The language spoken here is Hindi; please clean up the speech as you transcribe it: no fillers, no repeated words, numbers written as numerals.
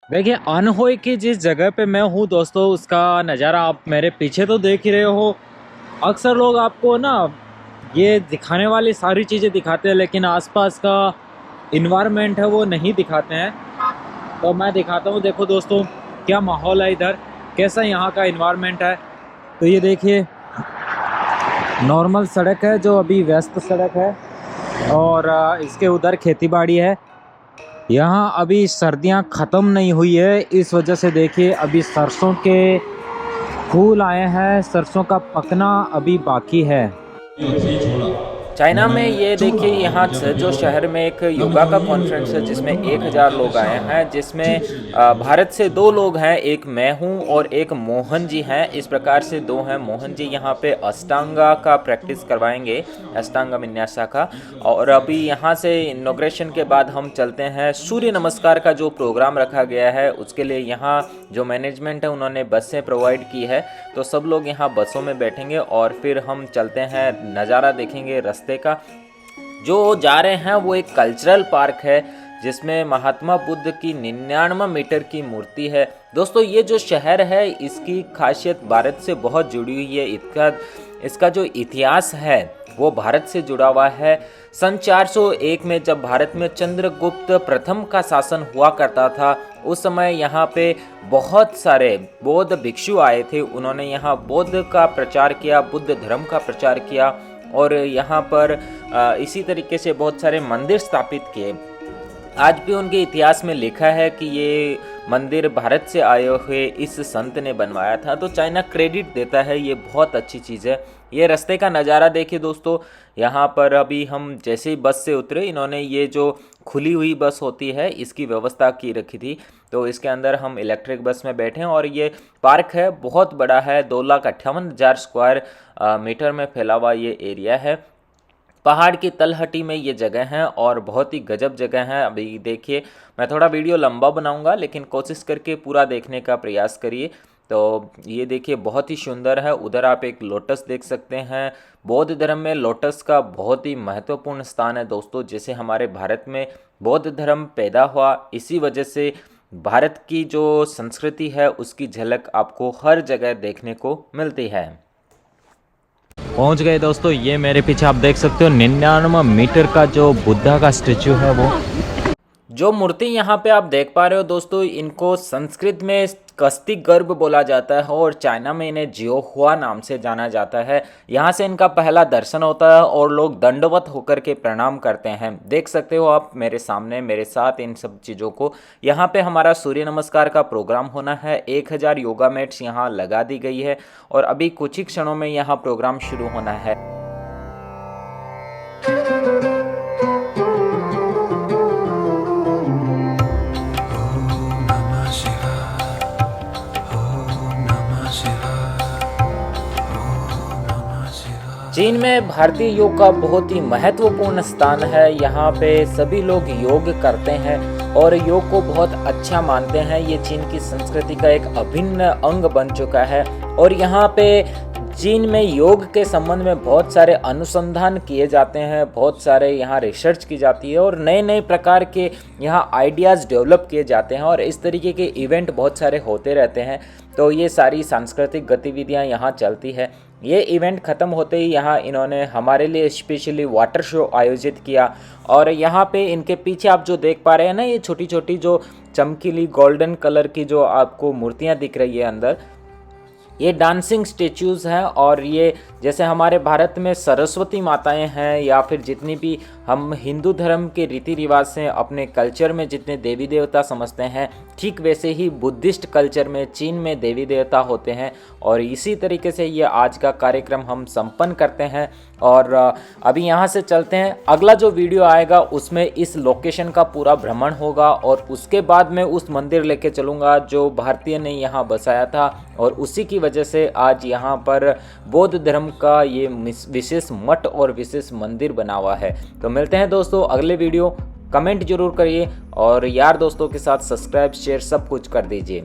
देखिए, अनहोई की जिस जगह पे मैं हूँ दोस्तों, उसका नज़ारा आप मेरे पीछे तो देख ही रहे हो। अक्सर लोग आपको ना ये दिखाने वाली सारी चीज़ें दिखाते हैं, लेकिन आसपास का इन्वायरमेंट है वो नहीं दिखाते हैं। तो मैं दिखाता हूँ, देखो दोस्तों क्या माहौल है इधर, कैसा यहाँ का इन्वायरमेंट है। तो ये देखिए, नॉर्मल सड़क है जो अभी व्यस्त सड़क है, और इसके उधर खेती बाड़ी है। यहाँ अभी सर्दियाँ ख़त्म नहीं हुई है, इस वजह से देखिए अभी सरसों के फूल आए हैं, सरसों का पकना अभी बाकी है। चाइना में ये देखिए, यहाँ से जो शहर में एक योगा का कॉन्फ्रेंस है जिसमें 1000 लोग आए हैं, जिसमें भारत से 2 लोग हैं, एक मैं हूँ और एक मोहन जी हैं। इस प्रकार से 2 हैं। मोहन जी यहाँ पे अष्टांगा का प्रैक्टिस करवाएंगे, अष्टांगा विन्यासा का। और अभी यहाँ से इनॉग्रेशन के बाद हम चलते हैं सूर्य नमस्कार का जो प्रोग्राम रखा गया है उसके लिए। यहाँ जो मैनेजमेंट है उन्होंने बसें प्रोवाइड की है, तो सब लोग यहाँ बसों में बैठेंगे और फिर हम चलते हैं, नज़ारा देखेंगे रास्ते का। जो जा रहे हैं वो एक कल्चरल पार्क है जिसमें महात्मा बुद्ध की 99 मीटर की मूर्ति है। दोस्तों ये जो शहर है इसकी खासियत भारत से बहुत जुड़ी हुई है। इसका जो इतिहास है वो भारत से जुड़ा हुआ है। सन 401 में जब भारत में चंद्रगुप्त प्रथम का शासन हुआ करता था, उस समय यहाँ पे बहुत सारे बौद्ध भिक्षु आए थे। उन्होंने यहाँ बौद्ध का प्रचार किया, बुद्ध धर्म का प्रचार किया, और यहाँ पर इसी तरीके से बहुत सारे मंदिर स्थापित किए। आज भी उनके इतिहास में लिखा है कि ये मंदिर भारत से आए हुए इस संत ने बनवाया था। तो चाइना क्रेडिट देता है, ये बहुत अच्छी चीज़ है। ये रास्ते का नज़ारा देखिए दोस्तों, यहाँ पर अभी हम जैसे ही बस से उतरे, इन्होंने ये जो खुली हुई बस होती है इसकी व्यवस्था की रखी थी, तो इसके अंदर हम इलेक्ट्रिक बस में बैठे हैं। और ये पार्क है, बहुत बड़ा है, 2,58,000 स्क्वायर मीटर में फैला हुआ ये एरिया है। पहाड़ की तलहटी में ये जगह है और बहुत ही गजब जगह है। अभी देखिए, मैं थोड़ा वीडियो लंबा बनाऊंगा लेकिन कोशिश करके पूरा देखने का प्रयास करिए। तो ये देखिए, बहुत ही सुंदर है। उधर आप एक लोटस देख सकते हैं। बौद्ध धर्म में लोटस का बहुत ही महत्वपूर्ण स्थान है दोस्तों। जैसे हमारे भारत में बौद्ध धर्म पैदा हुआ, इसी वजह से भारत की जो संस्कृति है उसकी झलक आपको हर जगह देखने को मिलती है। पहुंच गए दोस्तों, ये मेरे पीछे आप देख सकते हो 99 मीटर का जो बुद्धा का स्टेचू है वो। जो मूर्ति यहाँ पे आप देख पा रहे हो दोस्तों, इनको संस्कृत में कस्ती गर्भ बोला जाता है और चाइना में इन्हें जियो हुआ नाम से जाना जाता है। यहाँ से इनका पहला दर्शन होता है और लोग दंडवत होकर के प्रणाम करते हैं। देख सकते हो आप मेरे सामने, मेरे साथ इन सब चीज़ों को। यहाँ पे हमारा सूर्य नमस्कार का प्रोग्राम होना है। 1000 योगा मैट्स यहाँ लगा दी गई है और अभी कुछ ही क्षणों में यहाँ प्रोग्राम शुरू होना है। चीन में भारतीय योग का बहुत ही महत्वपूर्ण स्थान है। यहाँ पे सभी लोग योग करते हैं और योग को बहुत अच्छा मानते हैं। ये चीन की संस्कृति का एक अभिन्न अंग बन चुका है और यहाँ पे चीन में योग के संबंध में बहुत सारे अनुसंधान किए जाते हैं, बहुत सारे यहाँ रिसर्च की जाती है और नए नए प्रकार के यहाँ आइडियाज़ डेवलप किए जाते हैं और इस तरीके के इवेंट बहुत सारे होते रहते हैं। तो ये सारी सांस्कृतिक गतिविधियाँ यहाँ चलती है। ये इवेंट ख़त्म होते ही यहाँ इन्होंने हमारे लिए स्पेशली वाटर शो आयोजित किया और यहाँ पे इनके पीछे आप जो देख पा रहे हैं ना, ये छोटी छोटी जो चमकीली गोल्डन कलर की जो आपको मूर्तियाँ दिख रही है अंदर, ये डांसिंग स्टेच्यूज़ हैं। और ये जैसे हमारे भारत में सरस्वती माताएं हैं या फिर जितनी भी हम हिंदू धर्म के रीति रिवाज से अपने कल्चर में जितने देवी देवता समझते हैं, ठीक वैसे ही बुद्धिस्ट कल्चर में चीन में देवी देवता होते हैं। और इसी तरीके से ये आज का कार्यक्रम हम संपन्न करते हैं और अभी यहाँ से चलते हैं। अगला जो वीडियो आएगा उसमें इस लोकेशन का पूरा भ्रमण होगा और उसके बाद मैं उस मंदिर लेके चलूँगा जो भारतीय ने यहाँ बसाया था और उसी की वजह से आज यहाँ पर बौद्ध धर्म का ये विशेष मठ और विशेष मंदिर बना हुआ है। तो मिलते हैं दोस्तों अगले वीडियो। कमेंट जरूर करिए और यार दोस्तों के साथ सब्सक्राइब शेयर सब कुछ कर दीजिए।